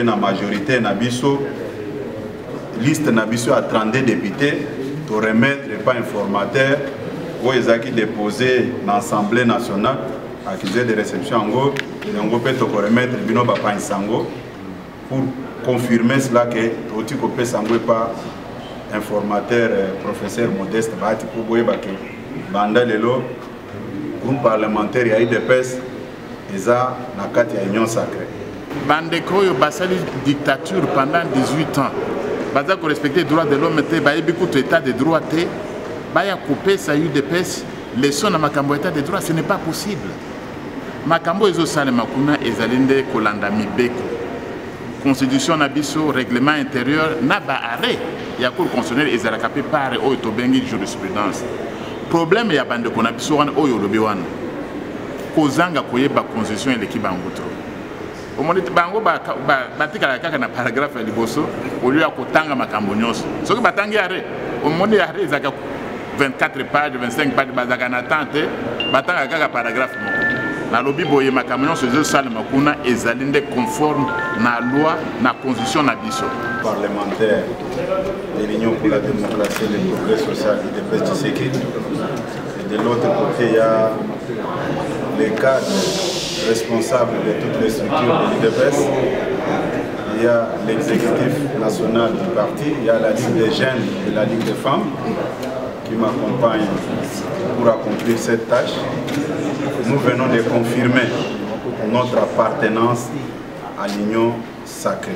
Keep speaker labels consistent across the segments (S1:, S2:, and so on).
S1: La majorité nabiso liste nabiso à 32 députés pour remettre pas informateur où ils ont déposé dans l'Assemblée nationale accusé de réception en go et on peut te remettre bino papa insango pour confirmer cela que tout copé sango pas informateur professeur Modeste Bahati pour boye ba que banda lelo groupe parlementaire ya IDPS eza na kati ya union sacrée.
S2: Bandeko yo basali dictature pendant 18 ans. Baza ko respecter les droits de l'homme te ba yebiku to état de droit te ba ya couper sa UDPS leçon na makambo état de droit, ce n'est pas possible. Makambo ezo sale makuna ezalinde kolanda mibeko. Constitution na biso règlement intérieur na ba arrêt ya cour constitutionnelle ezalaka pe pare o to bengi jurisprudence. Problème ya bandeko na biso wana oyo lobi wana. Kozanga koyeba constitution eleki bango trop. Au moment où bango batika kaka na paragraphe liboso au lieu ya kotanga makambo nyonso soki batangi arrêt au moment où arrêt ezaka 24 pages 25 pages bazaka na tante batanga kaka paragraphe moko na lobi boye makambo nyonso ezo sala makuna ezalinde conforme na loi na constitution na biso
S1: parlementaire de l'Union pour la démocratie et le progrès social de IDPS Tshisekedi. Et de l'autre côté il y a les cadres responsables de toutes les structures de l'IDPS, il y a l'exécutif national du parti, il y a la Ligue des jeunes et la Ligue des femmes qui m'accompagnent pour accomplir cette tâche. Nous venons de confirmer notre appartenance à l'Union sacrée.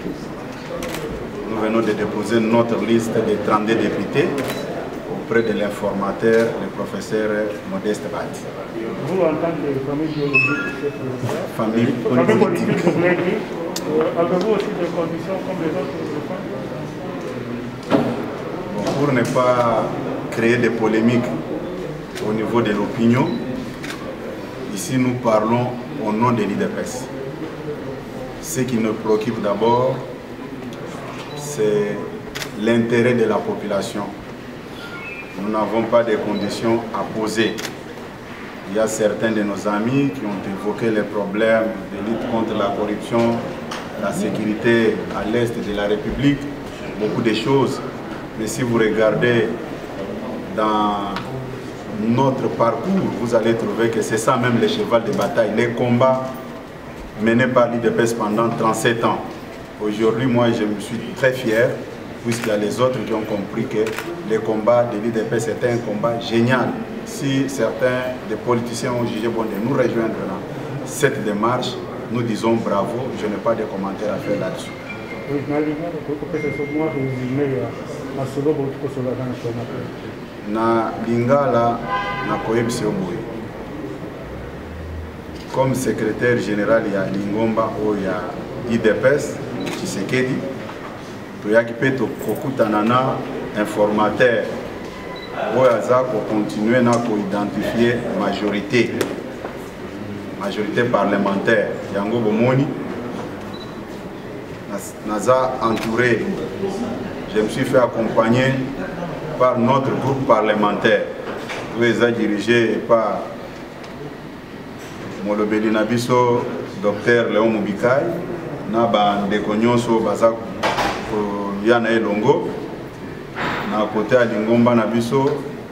S1: Nous venons de déposer notre liste de 32 députés auprès de l'informateur, le professeur Modeste Bahati.
S3: Vous, en tant que famille
S1: politique,
S3: avez-vous aussi des conditions comme les autres femmes?
S1: Pour ne pas créer des polémiques au niveau de l'opinion, ici nous parlons au nom de l'IDPS. Ce qui nous préoccupe d'abord, c'est l'intérêt de la population. Nous n'avons pas de conditions à poser. Il y a certains de nos amis qui ont évoqué les problèmes de lutte contre la corruption, la sécurité à l'est de la République, beaucoup de choses. Mais si vous regardez dans notre parcours, vous allez trouver que c'est ça même le cheval de bataille, les combats menés par l'IDPS pendant 37 ans. Aujourd'hui, moi, je me suis très fier, puisqu'il y a les autres qui ont compris que le combat de l'IDPS était un combat génial. Si certains des politiciens ont jugé bon de nous rejoindre dans cette démarche, nous disons bravo, je n'ai pas de commentaires à faire là-dessus. Na lingala na koyebisi oboye comme secrétaire général ya Lingomba o ya IDPS Tshisekedi toyaki pe tokokutana na informateur oyo aza kocontinue na koidentifier majorité parlementaire yango bomoni naza entouré, je me suis fait accompagner par notre groupe parlementaire où ils sont dirigés par Molobeli Nabiso, Dr Léon Mubikai, Naba Ndekonyonso Baza Yana Elongo, na côté à Lingomba Nabiso,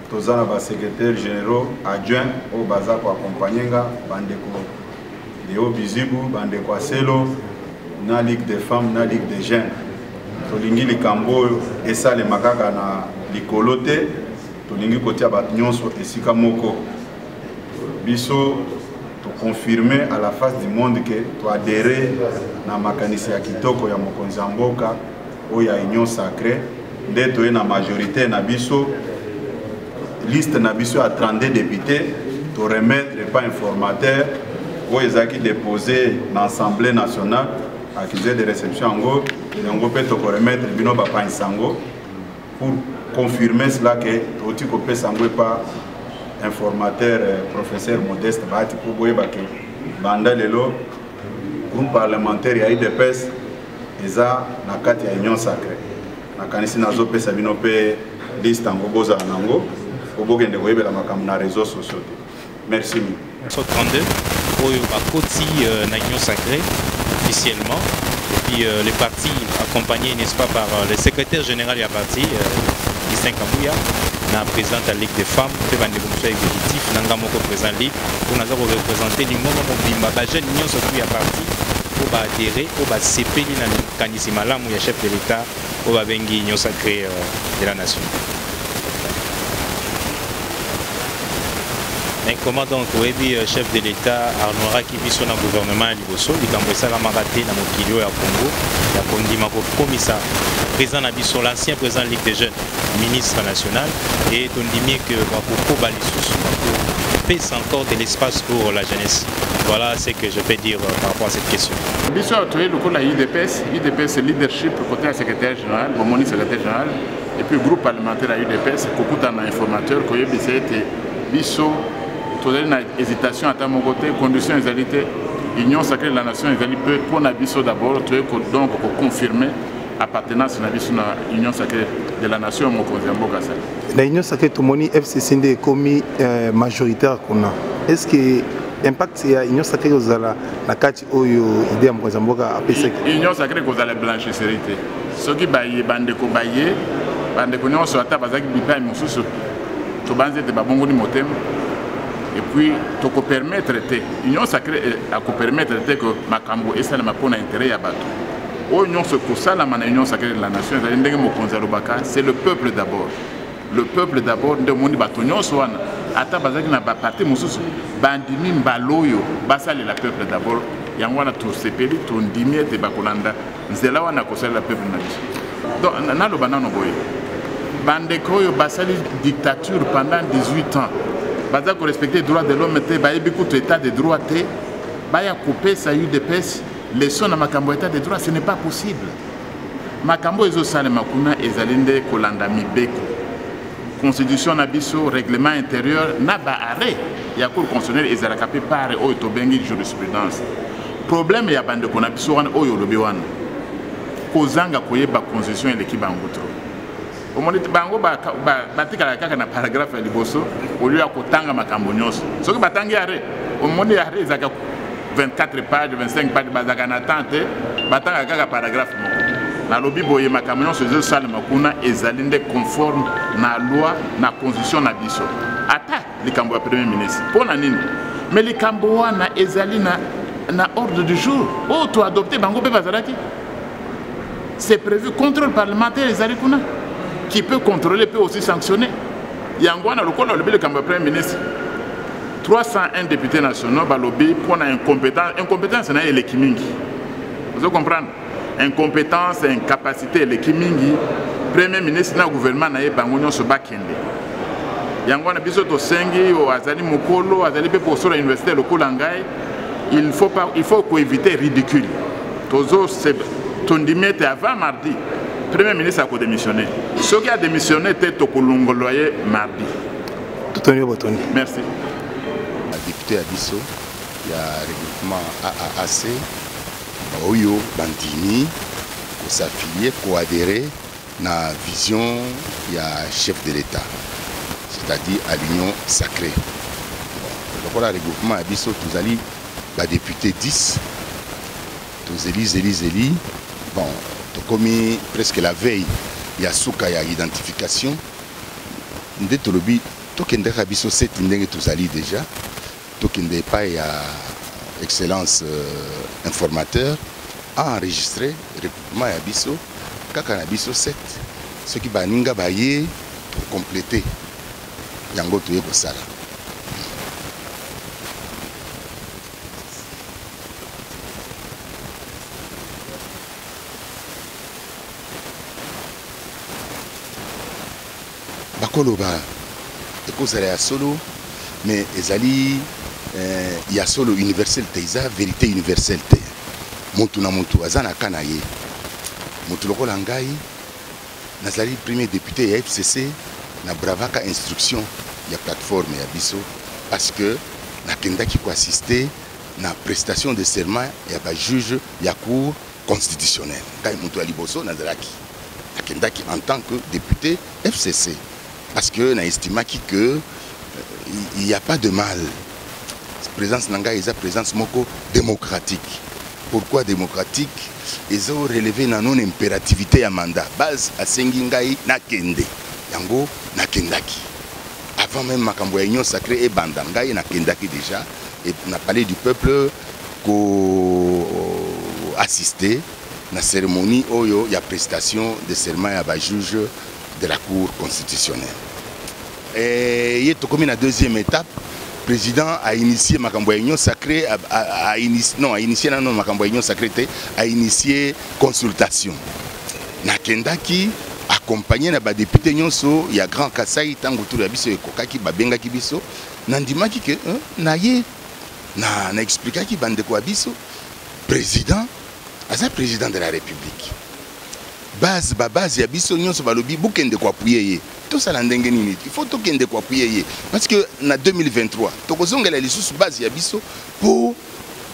S1: Tozana ba secrétaire généraux adjoint au Baza pour accompagner Bandeko Léo Bizibu, Bandeko Aselo, na Ligue des femmes, na Ligue des jeunes. Tolingi likambo esa le makaka na likolote, tolingi kotia bat nyonso esika moko. Biso to confirmer à la face du monde que to adhérer na makanisi ya kitoko ya mokonzi mboka o ya union sacrée nde to na majorité na biso liste na biso à 32 députés to remettre pas informateur o ezaki déposé dans l'Assemblée nationale accusé de réception en go et on peut te remettre bino papa insango pour confirmer cela que tout copé sango pas informateur professeur Modeste Bahati pour boye que banda lelo groupe parlementaire ya IDPS eza na kati ya union sacrée na kanisi nazo pesa bino pe liste ngo boza nango obogende koyebela makambo na réseaux sociaux. Merci.
S4: 32 oyo bakoti na union sacrée officiellement puis le parti accompagné, n'est-ce pas, par le secrétaire général du parti, Christian Kambouya, na président de la Ligue des femmes, fait un exécutif, nanga moko président Ligue, pour nous représenter l'Ingongo Mobimba, jeune union surtout à parti, pour adhérer, pour CPI dans le candidat malam ou le chef de l'État, pour bengi union sacrée de la nation. Mais comment donc, oui, chef de l'État, Arnaud qui vit sur le gouvernement à Liboso, il a commencé à m'arrêter dans mon kilo à Congo, il a conduit ma commissaire, président Nabiso, l'ancien président de la Ligue des jeunes, ministre national, et on dit mieux que Mako Balisous, pèse encore de l'espace pour la jeunesse. Voilà ce que je peux dire par rapport à cette question.
S2: Biso a trouvé le coup de la UDPS, c'est leadership côté secrétaire général, mon secrétaire général, et puis le groupe parlementaire à UDPS, beaucoup d'informateurs, qui ont été Biso. Tout une hésitation à mon côté, conditions égalité, Union sacrée de la nation égalité pour Nabiso d'abord, donc pour confirmer appartenance à l'Union sacrée de la nation.
S5: La Union sacrée de la FCC est commis majoritaire. Est-ce que l'impact c'est l'Union sacrée de la carte ou l'idée à Mozamboka à PSEC?
S2: L'Union sacrée de la blanchisserie. Ceux qui baillent, bandeko baillé, bandeko non sur la table, parce qu'ils baillent mon sous, tout le monde est bon ni motem. Et puis, tu peux permettre l'Union sacrée à permettre que Makambo et ça n'a pas d'intérêt à battre. L'Union sacrée de la nation, c'est le peuple d'abord. Le peuple d'abord, de mon bâtonnion soit à ta base qui n'a pas parti, Moussous, Bandimi Mbaloyo, Basal et le peuple d'abord. Yangwana tout ces pays, tout Ndimi et Bakolanda, Zelawa n'a qu'au le peuple national. Donc, n'a le banano boy. Bandekoyo, Basali dictature pendant 18 ans. Baza ko respecter les droits de l'homme, beaucoup d'état de droit, baya couper ça UDPS, les sons à Makambo état de droit, ce n'est pas possible. Makambo ezo sale makuna ezalinde kolanda mibeko. Constitution nabiso, règlement intérieur, na ba arrêt. Ya cour constitutionnel ezalaka pe pare o to bengi jurisprudence. Problème ya bande ko nabiso wana oyo lobi wana. Kozanga koyeba constitution et l'équipe ngutro. Au moment où bango batika kaka na paragraphe ya liboso au lieu ya kotanga makambo nyonso soki batangi arrêt au moment ya arrêt ezaka 24 pages 25 pages bazaka na tante batanga kaka paragraphe moko na lobi boye makambo nyonso ezo sala makuna ezalinde conforme na loi na constitution na biso ata likambo ya premier ministre pona nini mais likambo wana ezali na ordre du jour o to adopter bango pe bazalaki c'est prévu contrôle parlementaire ezali kuna qui peut contrôler, peut aussi sanctionner. Yangwana, le Premier ministre, 301 députés nationaux, lobby pour une incompétence. Incompétence, c'est l'équimingi. Vous comprenez? Incompétence, incapacité, l'équimingi. Premier ministre, le gouvernement, n'a pas de se bakende. Yangwana, bisoto sengi, ou azali mokolo, azali pe pour l'université le Kolangai. Il faut éviter ridicule. Tozo, c'est ton dimètre avant mardi. Le Premier ministre a démissionné. Ce qui a démissionné était au Kolongoloye mardi. Merci.
S6: Le député Abisso, il y a le regroupement AAAC, Oyo, Bandini, qui s'affilier, qui adhérer à la vision du chef de l'État, c'est-à-dire à l'Union sacrée. Bon, le regroupement Abisso, tous allés, député 10, tous élis. Bon, comme presque la veille, il y a souka, il y a identification. Ndé tolobi, tokende rabiso set ndenge tozali déjà. Tokende pas il y a excellence informateur a enregistré regroupement ya biso kaka na biso 7. Ce qui baninga baye pour compléter yango toye ko sala. Bakoloba, ekozala ya solo, mais ezali ya solo universel te, eza vérité universelle te. Mutu na mutu azana kana ye. Mutu lokola ngai nazali premier député ya FCC na bravaka instruction ya plateforme ya biso parce que nakendaki ko assister na prestation de serment ya ba juge ya cour constitutionnelle. Ngai mutu aliboso nazalaki. Nakendaki en tant que député FCC. Parce que nous estimons qu'il n'y a pas de mal. La présence Nanga est une présence démocratique. pourquoi démocratique? Ils ont relevé la non-impérativité à mandat. Base à Sengingai Nakende. Yango Nakendaki. Avant même Makambo Union Sacrée et Bandangai Nakendaki déjà. Et on a parlé du peuple qui a assisté à la cérémonie où il y a prestation de serment à la juge de la Cour constitutionnelle. Et il est comme la deuxième étape. Le président a initié Makambo Union Sacrée, a initié consultation. Nakendaki accompagné na ba député nyonso ya Grand Kasai tango tout la biso ekokaki babengaki biso nandimaki ke na ye na expliquaki bandeko ya biso président aza président de la République base ya biso nyonso balobi bokende ko appuyer ye tout ça ndenge nini il faut tokende ko appuyer ye parce que na 2023 tokozongela lisusu base ya biso pour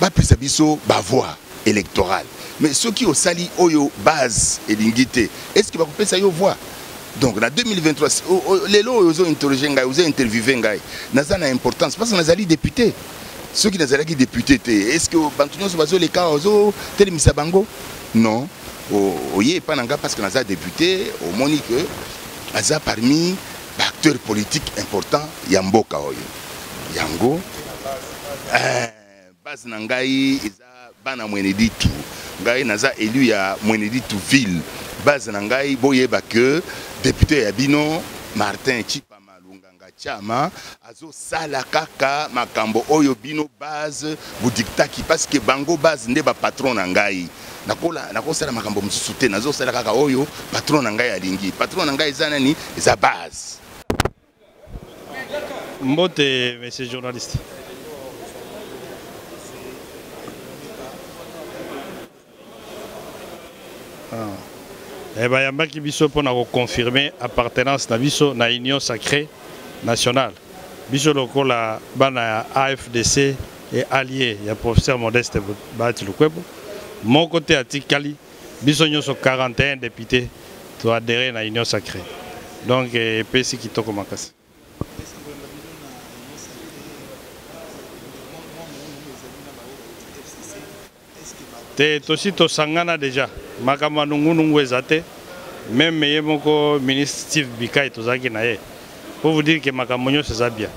S6: ba pesa biso ba voix électorale. Mais ceux qui ont sali oyo base et l'ingité, est-ce qu'il va couper ça yo voix? Donc en 2023, les lots ils ont interrogé ngai, ils ont interviewé ngai. Naza na importance parce que naza li député. Ceux qui naza ki député, est-ce que bantunyo so bazo les cas ozo telemisa bango? Non. Oye pas nanga parce que naza député, au monique naza parmi acteurs politiques importants yamboka oyo. Yango base nangai bana Mweneditu ngai naza élu ya Mweneditu ville base na ngai boyeba que député ya bino Martin Chipa Malunganga Chama azo sala kaka makambo oyo bino base budiktaki parce que bango base nde ba patron na ngai nakola sala makambo mususu te nazo sala kaka oyo patron na ngai alingi patron na ngai eza nani eza base.
S3: Mbote monsieur journaliste. Bayambaki biso pour confirmer appartenance na biso na Union Sacrée Nationale. Biso lokola bana AFDC et allié ya professeur Modeste Bahati Lukwebo. Mon côté atikali biso nyonso 41 députés to adhérer na Union Sacrée. Donc pesi kitoko makasi. Te tosi to sangana déjà makama nungu ezate même yemoko ministre Steve Bikai tozaki na ye pour vous dire que makamonyo c'est ça bien.